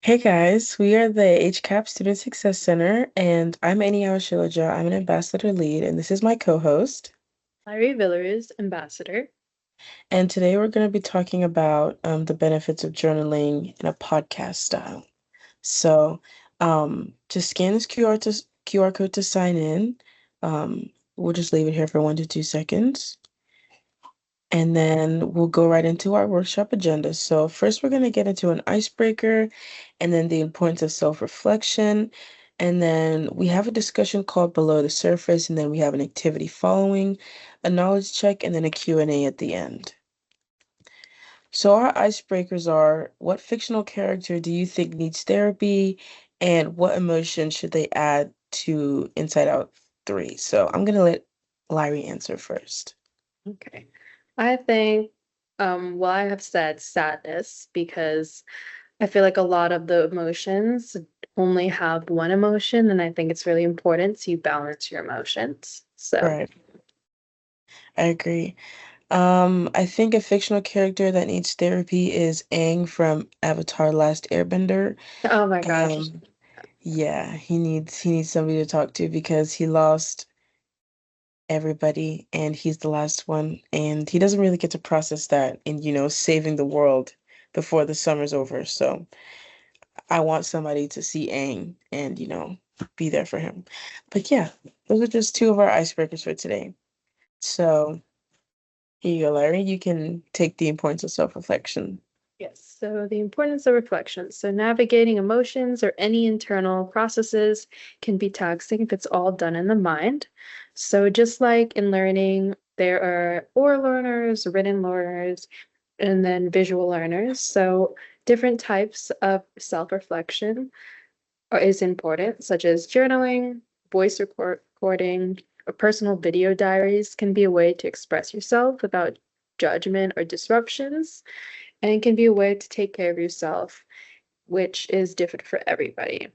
Hey guys, we are the HCAP Student Success Center, and I'm Eniayo and I'm an ambassador lead, and this is my co-host. Lyrie Villar's ambassador. And today we're going to be talking about the benefits of journaling in a podcast style. So, just scan this QR code to sign in. We'll just leave it here for 1 to 2 seconds. And then we'll go right into our workshop agenda. So first we're going to get into an icebreaker and then the importance of self-reflection. And then we have a discussion called Below the Surface, and then we have an activity following, a knowledge check, and then a Q&A at the end. So our icebreakers are, what fictional character do you think needs therapy, and what emotion should they add to Inside Out 3? So I'm going to let Lyrie answer first. Okay. I think, well, I have said sadness because I feel like a lot of the emotions only have one emotion, and I think it's really important to balance your emotions. So, Right, I agree. I think a fictional character that needs therapy is Aang from Avatar: Last Airbender. oh my gosh. Um, yeah, he needs somebody to talk to because he lost everybody and he's the last one, and he doesn't really get to process that in, saving the world before the summer's over. So I want somebody to see Aang and, be there for him. But yeah, those are just two of our icebreakers for today. So here you go, Larry. You can take the importance of self-reflection. Yes, so the importance of reflection. So, navigating emotions or any internal processes can be taxing if it's all done in the mind. So, just like in learning, there are oral learners, written learners, and then visual learners. So, different types of self reflection is important, such as journaling, recording, or personal video diaries can be a way to express yourself without judgment or disruptions, and it can be a way to take care of yourself, which is different for everybody.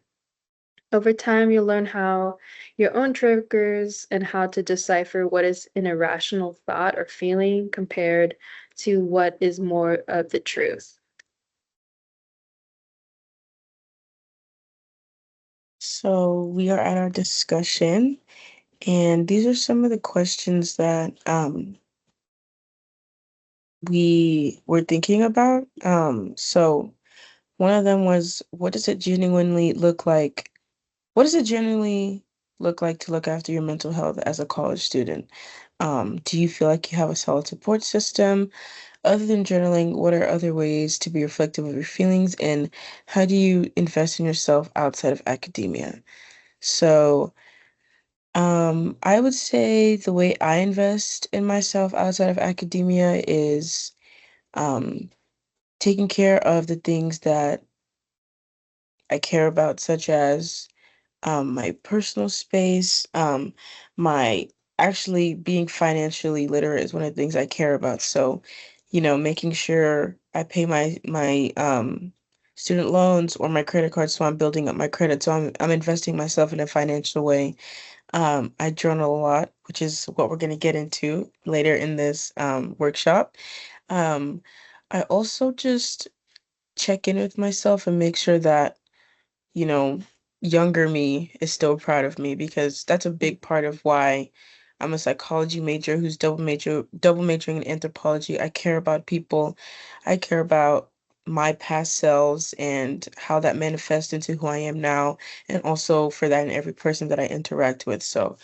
Over time, you'll learn how your own triggers and how to decipher what is an irrational thought or feeling compared to what is more of the truth. So we are at our discussion, and these are some of the questions that we were thinking about. So one of them was, what does it genuinely look like to look after your mental health as a college student? Do you feel like you have a solid support system? Other than journaling, what are other ways to be reflective of your feelings, and how do you invest in yourself outside of academia? So, I would say the way I invest in myself outside of academia is um, taking care of the things that I care about, such as my personal space, my actually being financially literate is one of the things I care about. So, making sure I pay my student loans or my credit card, so I'm building up my credit. So I'm investing myself in a financial way. I journal a lot, which is what we're going to get into later in this workshop. Um, I also just check in with myself and make sure that, you know, younger me is still proud of me, because that's a big part of why I'm a psychology major who's double majoring in anthropology. I care about people. I care about my past selves and how that manifests into who I am now, and also for that in every person that I interact with. So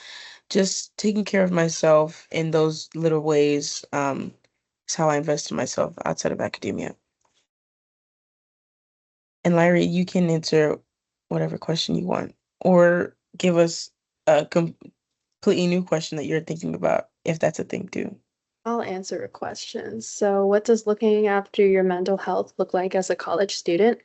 just taking care of myself in those little ways is how I invest in myself outside of academia. And Larry, you can answer whatever question you want, or give us a completely new question that you're thinking about, if that's a thing too. I'll answer a question. So, what does looking after your mental health look like as a college student?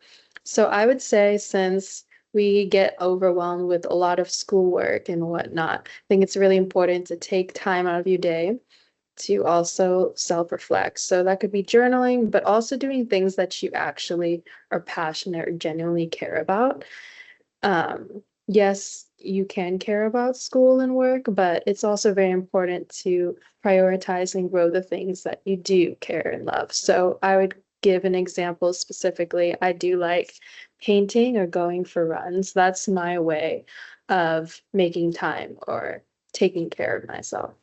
So, I would say since we get overwhelmed with a lot of schoolwork and whatnot, I think it's really important to take time out of your day to also self-reflect. So that could be journaling, but also doing things that you actually are passionate or genuinely care about. Yes, you can care about school and work, but it's also very important to prioritize and grow the things that you do care and love. So I would give an example specifically. I do like painting or going for runs. That's my way of making time or taking care of myself.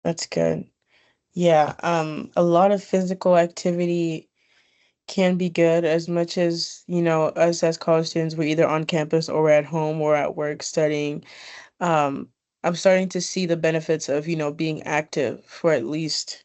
That's good. Yeah, a lot of physical activity can be good as much as, us as college students, we're either on campus or we're at home or at work studying. Um, I'm starting to see the benefits of, being active for at least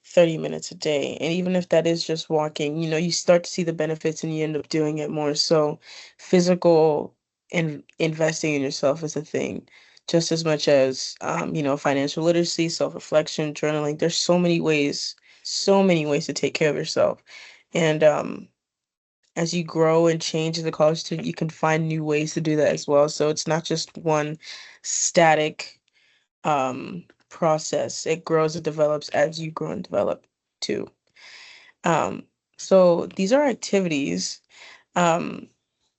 30 minutes a day. And even if that is just walking, you start to see the benefits and you end up doing it more. So physical and investing in yourself is a thing, just as much as financial literacy, self-reflection, journaling. There's so many ways to take care of yourself. And as you grow and change as a college student, you can find new ways to do that as well. So it's not just one static process. It grows and develops as you grow and develop too. Um, so these are activities. Um,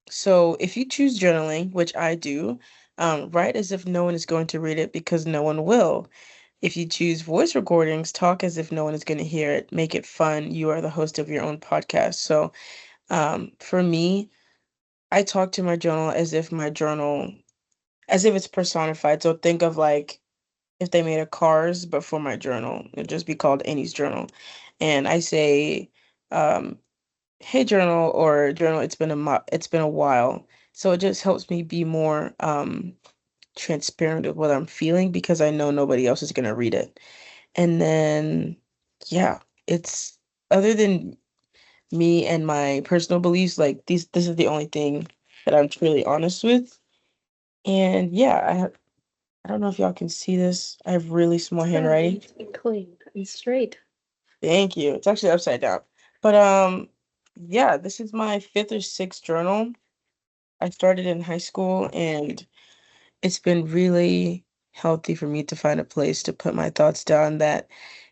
so if you choose journaling, which I do, write as if no one is going to read it because no one will. If you choose voice recordings, talk as if no one is going to hear it. Make it fun. You are the host of your own podcast. So for me, I talk to my journal as if it's personified. So think of like if they made a cars, but for my journal, it'd just be called Annie's journal. And I say, um, hey journal or journal, it's been a while. So it just helps me be more transparent of what I'm feeling because I know nobody else is gonna read it. And then yeah, it's other than me and my personal beliefs, like this is the only thing that I'm truly honest with. And yeah, I don't know if y'all can see this. I have really small It's very handwriting. neat and clean and straight. Thank you. It's actually upside down. But yeah, this is my fifth or sixth journal. I started in high school and it's been really healthy for me to find a place to put my thoughts down that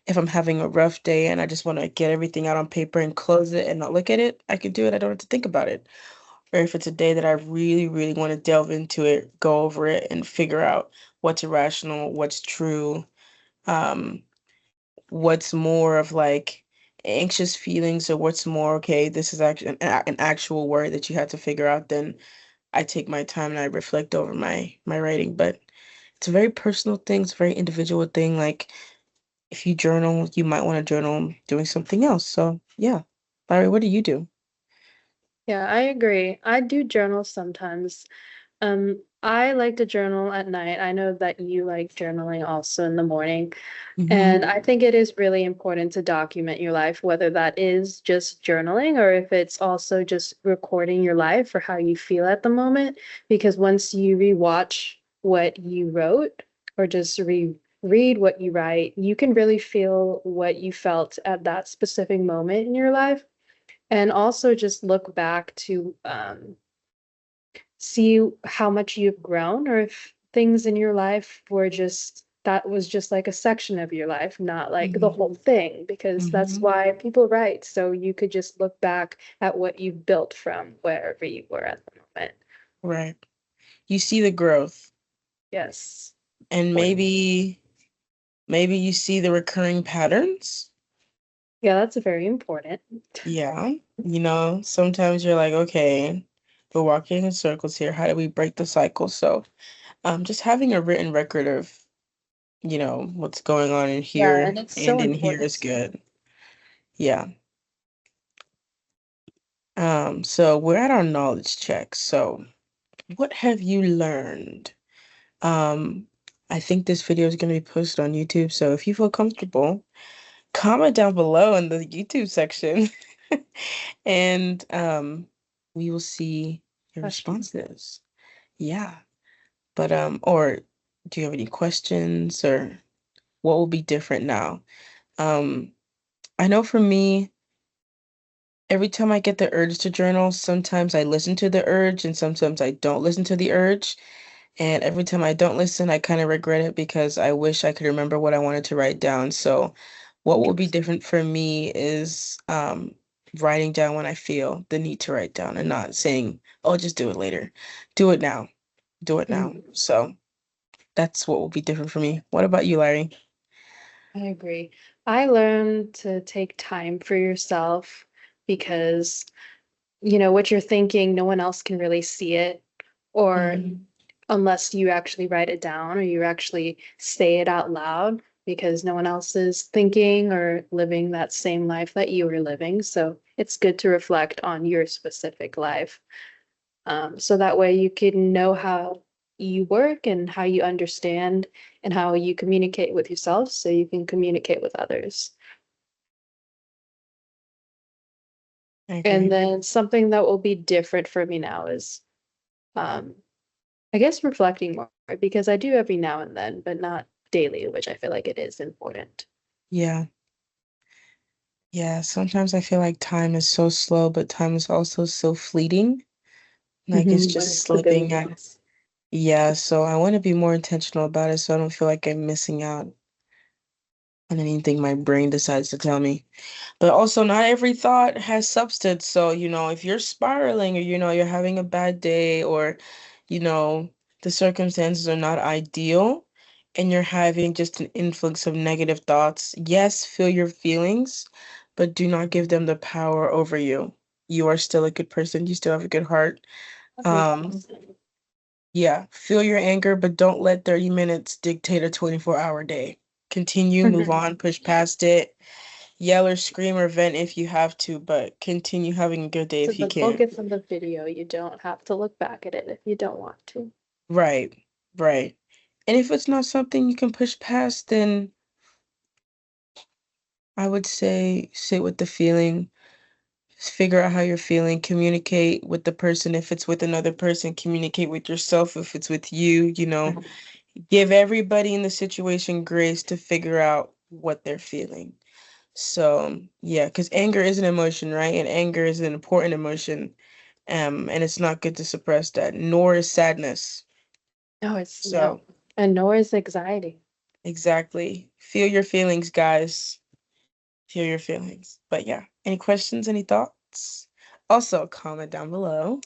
if I'm having a rough day and I just want to get everything out on paper and close it and not look at it, I can do it. I don't have to think about it. Or if it's a day that I really, really want to delve into it, go over it and figure out what's irrational, what's true, um, what's more of like anxious feelings or what's more, okay, this is actually an actual word that you have to figure out, then I take my time and I reflect over my writing. But it's a very personal thing, it's a very individual thing. Like if you journal, you might want to journal doing something else. So yeah. Larry, what do you do? Yeah, I agree. I do journal sometimes. I like to journal at night. I know that you like journaling also in the morning. Hmm. And I think it is really important to document your life, whether that is just journaling or if it's also just recording your life or how you feel at the moment. Because once you rewatch what you wrote or just read what you write, you can really feel what you felt at that specific moment in your life. And also just look back to see how much you've grown or if things in your life were just that was just like a section of your life, not like the Hmm. whole thing, because that's Hmm. why people write. So you could just look back at what you've built from wherever you were at the moment. Right. You see the growth Yes. and Important. maybe you see the recurring patterns. Yeah, that's very important. Yeah. Sometimes you're like, okay, we're walking in circles here. How do we break the cycle? So, just having a written record of, what's going on in Yeah, here and it's and so in here is important. good. Yeah. So we're at our knowledge check. So, what have you learned? Um, I think this video is going to be posted on YouTube. So, if you feel comfortable, comment down below in the YouTube section. And we will see your Questions. responses. Yeah. But or do you have any questions or what will be different now? Um, I know for me, every time I get the urge to journal, sometimes I listen to the urge and sometimes I don't listen to the urge. And every time I don't listen, I kind of regret it because I wish I could remember what I wanted to write down. So what will be Interesting. different for me is writing down when I feel the need to write down and not saying, oh, just do it later. Do it now. Do it now. Mhm. So that's what will be different for me. What about you, Larry? I agree. I learned to take time for yourself because what you're thinking, no one else can really see it, or Mhm. unless you actually write it down or you actually say it out loud, because no one else is thinking or living that same life that you are living. So it's good to reflect on your specific life. So that way you can know how you work and how you understand and how you communicate with yourself so you can communicate with others. I And agree. then something that will be different for me now is, um, I guess, reflecting more, because I do every now and then, but not daily, which I feel like it is important. Yeah. Yeah. Sometimes I feel like time is so slow, but time is also so fleeting. Like it's Mhm. just slipping out. Yeah. So I want to be more intentional about it so I don't feel like I'm missing out on anything my brain decides to tell me. But also, not every thought has substance. So, if you're spiraling or, you're having a bad day or, you know, the circumstances are not ideal and you're having just an influx of negative thoughts, yes, feel your feelings, but do not give them the power over you. You are still a good person. You still have a good heart. Um, 100%. yeah, feel your anger, but don't let 30 minutes dictate a 24-hour day. Continue, move Mhm. on, push past it. Yell or scream or vent if you have to, but continue having a good day So if you the can. focus on the video, you don't have to look back at it if you don't want to. Right, right. And if it's not something you can push past, then I would say sit with the feeling, figure out how you're feeling, communicate with the person. If it's with another person, communicate with yourself. If it's with you, give everybody in the situation grace to figure out what they're feeling. So, yeah, because anger is an emotion, right? And anger is an important emotion. And it's not good to suppress that, nor is sadness. No, it's no. So, And nor is anxiety. exactly. Feel your feelings, guys. Feel your feelings. But yeah, any questions, any thoughts? Also, comment down below.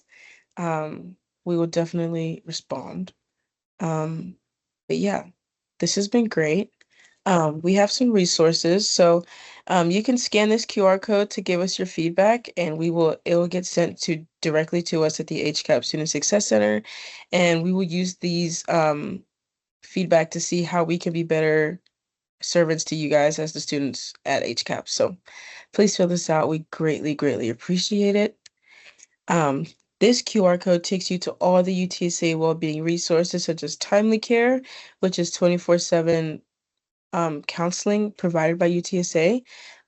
Um, we will definitely respond. Um, but yeah, this has been great. We have some resources, so you can scan this QR code to give us your feedback, and it will get sent to directly to us at the HCAP Student Success Center, and we will use these feedback to see how we can be better servants to you guys as the students at HCAP. So please fill this out. We greatly, greatly appreciate it. Um, this QR code takes you to all the UTSA well-being resources such as Timely Care, which is 24/7 counseling provided by UTSA.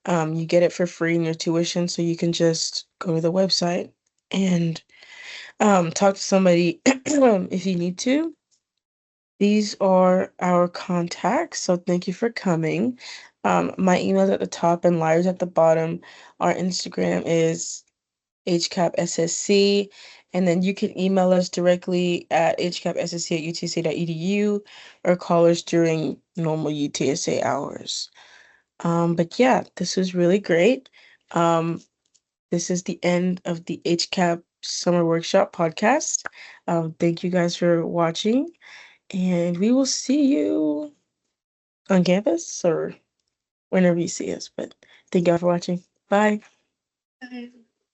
You get it for free in your tuition, so you can just go to the website and talk to somebody if you need to. These are our contacts, so thank you for coming. My email's at the top and Lyre's at the bottom. Our Instagram is HCAPSSC, and then you can email us directly at hcapssc@utsa.edu or call us during normal UTSA hours. But yeah, this was really great. Um, this is the end of the HCAP Summer Workshop podcast. Thank you guys for watching, and we will see you on campus or whenever you see us. But thank y'all for watching. Bye.